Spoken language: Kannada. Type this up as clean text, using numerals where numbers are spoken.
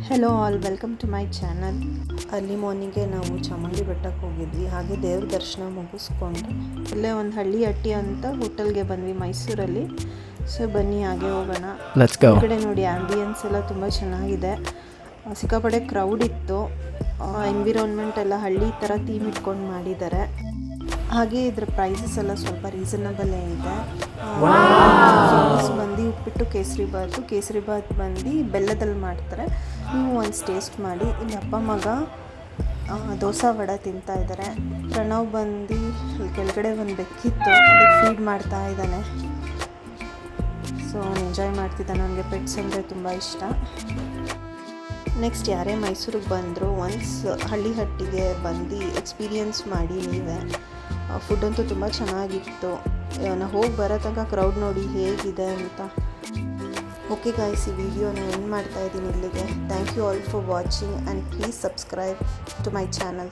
Hello all, welcome to my channel. Early ಮಾರ್ನಿಂಗೆ ನಾವು ಚಾಮುಂಡಿ ಬೆಟ್ಟಕ್ಕೆ ಹೋಗಿದ್ವಿ. ಹಾಗೆ ದೇವ್ರ ದರ್ಶನ ಮುಗಿಸ್ಕೊಂಡು ಇಲ್ಲೇ ಒಂದು ಹಳ್ಳಿ ಹಟ್ಟಿ ಅಂತ ಹೋಟೆಲ್ಗೆ ಬಂದ್ವಿ ಮೈಸೂರಲ್ಲಿ. ಸೊ ಬನ್ನಿ ಹಾಗೆ ಹೋಗೋಣ. ಈ ಕಡೆ ನೋಡಿ ಆ್ಯಂಬಿಯನ್ಸ್ ಎಲ್ಲ ತುಂಬ ಚೆನ್ನಾಗಿದೆ. ಸಿಕ್ಕಾಪಟ್ಟೆ ಕ್ರೌಡ್ ಇತ್ತು. ಎನ್ವಿರಾನ್ಮೆಂಟ್ ಎಲ್ಲ ಹಳ್ಳಿ ಥರ ಥೀಮ್ ಇಟ್ಕೊಂಡು ಮಾಡಿದ್ದಾರೆ. ಹಾಗೆ ಇದರ ಪ್ರೈಸಸ್ ಎಲ್ಲ ಸ್ವಲ್ಪ ರೀಸನಬಲೇ ಇದೆ. ಫೇಮಸ್ ಬಂದು ಉಪ್ಪಿಟ್ಟು ಕೇಸರಿಬಾತ್ ಬಂದು ಬೆಲ್ಲದಲ್ಲಿ ಮಾಡ್ತಾರೆ. ನೀವು ಒಂದು ಟೇಸ್ಟ್ ಮಾಡಿ. ಇಲ್ಲಿ ಅಪ್ಪ ಮಗ ದೋಸೆ ವಡೆ ತಿಂತಾ ಇದ್ದಾರೆ. ಪ್ರಣವ್ ಬಂದು ಕೆಳಗಡೆ ಒಂದು ಬೆಕ್ಕಿತ್ತು, ಅದಕ್ಕೆ ಫೀಡ್ ಮಾಡ್ತಾ ಇದ್ದಾನೆ. ಸೊ ಎಂಜಾಯ್ ಮಾಡ್ತಿದ್ದಾನೆ. ನನಗೆ ಪೆಟ್ಸ್ ಅಂದರೆ ತುಂಬ ಇಷ್ಟ. ನೆಕ್ಸ್ಟ್ ಯಾರೇ ಮೈಸೂರಿಗೆ ಬಂದರೂ ಒನ್ಸ್ ಹಳ್ಳಿ ಹಟ್ಟಿಗೆ ಬಂದು ಎಕ್ಸ್ಪೀರಿಯನ್ಸ್ ಮಾಡಿ ನೀವೇ. ಫುಡ್ ಅಂತೂ ತುಂಬ ಚೆನ್ನಾಗಿತ್ತು. ನಾನು ಹೋಗಿ ಬರೋ ತನಕ ಕ್ರೌಡ್ ನೋಡಿ ಹೇಗಿದೆ ಅಂತ. ಓಕೆ ಗಾಯ್ಸ್, ಈ ವಿಡಿಯೋನ ಎಂಡ್ ಮಾಡ್ತಾ ಇದ್ದೀನಿ ಇಲ್ಲಿಗೆ. Thank you all for watching and please subscribe to my channel.